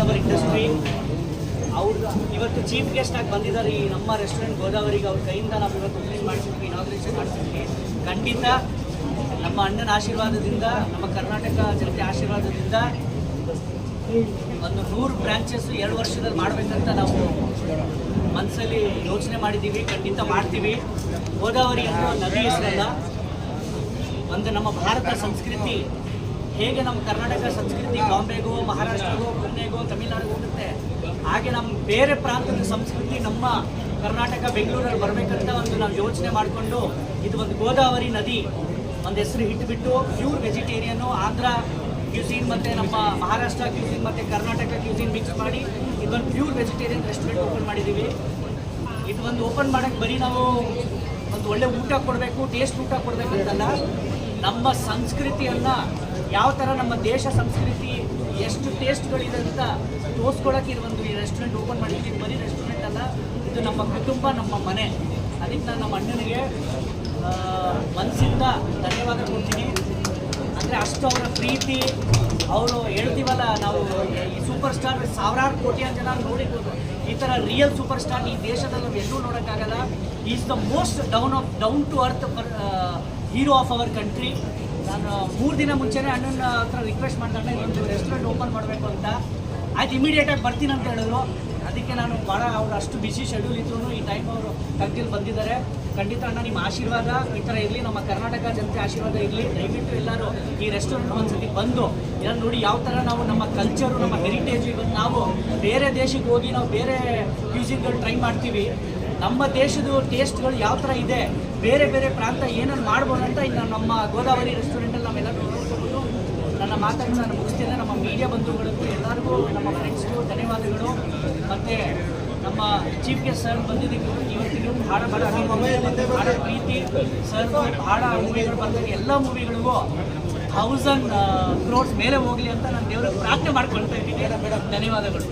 Hour industry. ಅವರು ಇವತ್ತು chief guest ಆಗಿ ಬಂದಿದ್ದಾರೆ ಈ ನಮ್ಮ ರೆಸ್ಟೋರೆಂಟ್ ಗೋದಾವರಿಗೆ. ಅವ್ರ ಕೈಯಿಂದ ನಾವು ಇವತ್ತು ಓಪನಿಂಗ್ ಮಾಡಿಸಿದ್ವಿ, ಇನಾಗ್ರೇಷನ್ ಮಾಡಿಸಿದ್ವಿ. ಖಂಡಿತ ನಮ್ಮ ಅಣ್ಣನ ಆಶೀರ್ವಾದದಿಂದ, ನಮ್ಮ ಕರ್ನಾಟಕ ಜನತೆ ಆಶೀರ್ವಾದದಿಂದ ಒಂದು 100 ಬ್ರಾಂಚಸ್ 2 ವರ್ಷದಲ್ಲಿ ಮಾಡಬೇಕಂತ ನಾವು ಮನಸ್ಸಲ್ಲಿ ಯೋಚನೆ ಮಾಡಿದ್ದೀವಿ. ಖಂಡಿತ ಮಾಡ್ತೀವಿ. ಗೋದಾವರಿ ಅಂದರೆ ಒಂದು ನದಿ ಹೆಸರಲ್ಲ, ಒಂದು ನಮ್ಮ ಭಾರತ ಸಂಸ್ಕೃತಿ. ಹೇಗೆ ನಮ್ಮ ಕರ್ನಾಟಕ ಸಂಸ್ಕೃತಿ ಬಾಂಬೆಗೋ, ಮಹಾರಾಷ್ಟ್ರಗೋ, ಪುಣೆಗೋ, ತಮಿಳುನಾಡಿಗೆ ಹೋಗುತ್ತೆ, ಹಾಗೆ ನಮ್ಮ ಬೇರೆ ಪ್ರಾಂತದ ಸಂಸ್ಕೃತಿ ನಮ್ಮ ಕರ್ನಾಟಕ ಬೆಂಗಳೂರಲ್ಲಿ ಬರಬೇಕಂತ ಒಂದು ನಾವು ಯೋಚನೆ ಮಾಡಿಕೊಂಡು ಇದು ಒಂದು ಗೋದಾವರಿ ನದಿ ಒಂದು ಹೆಸರು ಇಟ್ಟುಬಿಟ್ಟು ಪ್ಯೂರ್ ವೆಜಿಟೇರಿಯನ್ನು ಆಂಧ್ರ ಕ್ಯೂಸಿನ್ ಮತ್ತು ನಮ್ಮ ಮಹಾರಾಷ್ಟ್ರ ಕ್ಯೂಸಿನ್ ಮತ್ತು ಕರ್ನಾಟಕ ಕ್ಯೂಸಿನ್ ಮಿಕ್ಸ್ ಮಾಡಿ ಇದೊಂದು ಪ್ಯೂರ್ ವೆಜಿಟೇರಿಯನ್ ರೆಸ್ಟೋರೆಂಟ್ ಓಪನ್ ಮಾಡಿದ್ದೀವಿ. ಇದು ಒಂದು ಓಪನ್ ಮಾಡೋಕ್ಕೆ ಬರೀ ನಾವು ಒಂದು ಒಳ್ಳೆ ಊಟ ಕೊಡಬೇಕು, ಟೇಸ್ಟ್ ಊಟ ಕೊಡಬೇಕಂತಲ್ಲ, ನಮ್ಮ ಸಂಸ್ಕೃತಿಯನ್ನು ಯಾವ ಥರ ನಮ್ಮ ದೇಶ ಸಂಸ್ಕೃತಿ ಎಷ್ಟು ಟೇಸ್ಟ್ಗಳಿದೆ ಅಂತ ತೋರಿಸ್ಕೊಳಕ್ಕೆ ಇದು ಒಂದು ರೆಸ್ಟೋರೆಂಟ್ ಓಪನ್ ಮಾಡಿದ್ದೀವಿ. ಬರೀ ರೆಸ್ಟೋರೆಂಟ್ ಅಲ್ಲ, ಇದು ನಮ್ಮ ಕುಟುಂಬ, ನಮ್ಮ ಮನೆ. ಅದಕ್ಕೆ ನಾನು ನಮ್ಮ ಅಣ್ಣನಿಗೆ ಮನಸ್ಸಿಂದ ಧನ್ಯವಾದ ಕೊಡ್ತೀನಿ. ಅಂದರೆ ಅಷ್ಟು ಅವರ ಪ್ರೀತಿ, ಅವರು ಹೇಳ್ತೀವಲ್ಲ ನಾವು ಈ ಸೂಪರ್ ಸ್ಟಾರ್ ಸಾವಿರಾರು ಕೋಟಿಯ ಜನ ನೋಡಿರ್ಬೋದು, ಈ ಥರ ರಿಯಲ್ ಸೂಪರ್ ಸ್ಟಾರ್ ಈ ದೇಶದಲ್ಲಿ ನಾವು ಎಲ್ಲೂ ನೋಡೋಕ್ಕಾಗಲ್ಲ. Is the most down to earth hero of our country. ನಾನು 3 ದಿನ ಮುಂಚೆನೇ ಅಣ್ಣನ ಹತ್ರ ರಿಕ್ವೆಸ್ಟ್ ಮಾಡಿದಾಗ ಒಂದು ರೆಸ್ಟೋರೆಂಟ್ ಓಪನ್ ಮಾಡಬೇಕು ಅಂತ. ಆಯ್ತು, ಇಮಿಡಿಯೇಟಾಗಿ ಬರ್ತೀನಿ ಅಂತ ಹೇಳಿದ್ರು. ಅದಕ್ಕೆ ನಾನು ಭಾಳ ಅವ್ರು ಅಷ್ಟು ಬಿಸಿ ಶೆಡ್ಯೂಲ್ ಇದ್ರೂ ಈ ಟೈಮ್ ಅವರು ಕಗ್ದಿಲ್ಲಿ ಬಂದಿದ್ದಾರೆ. ಖಂಡಿತ ಅಣ್ಣ ನಿಮ್ಮ ಆಶೀರ್ವಾದ ಈ ಥರ ಇರಲಿ, ನಮ್ಮ ಕರ್ನಾಟಕ ಜನತೆ ಆಶೀರ್ವಾದ ಇರಲಿ. ದಯವಿಟ್ಟು ಎಲ್ಲರೂ ಈ ರೆಸ್ಟೋರೆಂಟ್ ಒಂದ್ಸತಿ ಬಂದು ಎಲ್ಲ ನೋಡಿ ಯಾವ ಥರ ನಾವು ನಮ್ಮ ಕಲ್ಚರು, ನಮ್ಮ ಹೆರಿಟೇಜು. ಇವತ್ತು ನಾವು ಬೇರೆ ದೇಶಕ್ಕೆ ಹೋಗಿ ನಾವು ಬೇರೆ ಕ್ಯೂಸಿನ್ಗಳು ಟ್ರೈ ಮಾಡ್ತೀವಿ. ನಮ್ಮ ದೇಶದ ಟೇಸ್ಟ್ಗಳು ಯಾವ ಥರ ಇದೆ, ಬೇರೆ ಬೇರೆ ಪ್ರಾಂತ ಏನನ್ನು ಮಾಡ್ಬೋದು ಅಂತ ಇನ್ನು ನಮ್ಮ ಗೋದಾವರಿ ರೆಸ್ಟೋರೆಂಟಲ್ಲಿ ನಾವೆಲ್ಲರೂ ನೋಡ್ಕೊಬೋದು. ನನ್ನ ಮಾತನ್ನು ನಾನು ಮುಗಿಸ್ತೇನೆ. ನಮ್ಮ ಮೀಡಿಯಾ ಬಂಧುಗಳಿಗೂ ಎಲ್ಲರಿಗೂ ನಮ್ಮ ಫ್ರೆಂಡ್ಸ್ಗೂ ಧನ್ಯವಾದಗಳು. ಮತ್ತು ನಮ್ಮ ಚೀಫ್ ಗೆಸ್ಟ್ ಸರ್ ಬಂದಿದ್ದಕ್ಕೆ ಇವತ್ತಿಗೂ ಭಾಳ ಭಾಳ ಪ್ರೀತಿ. ಸರ್ ಭಾಳ ಮೂವಿಗಳು ಬಂದಾಗ ಎಲ್ಲ ಮೂವಿಗಳಿಗೂ 1000 crores ಮೇಲೆ ಹೋಗಲಿ ಅಂತ ನಾನು ದೇವರಿಗೆ ಪ್ರಾರ್ಥನೆ ಮಾಡ್ಕೊಳ್ತಾ ಇದ್ದೀನಿ. ಧನ್ಯವಾದಗಳು.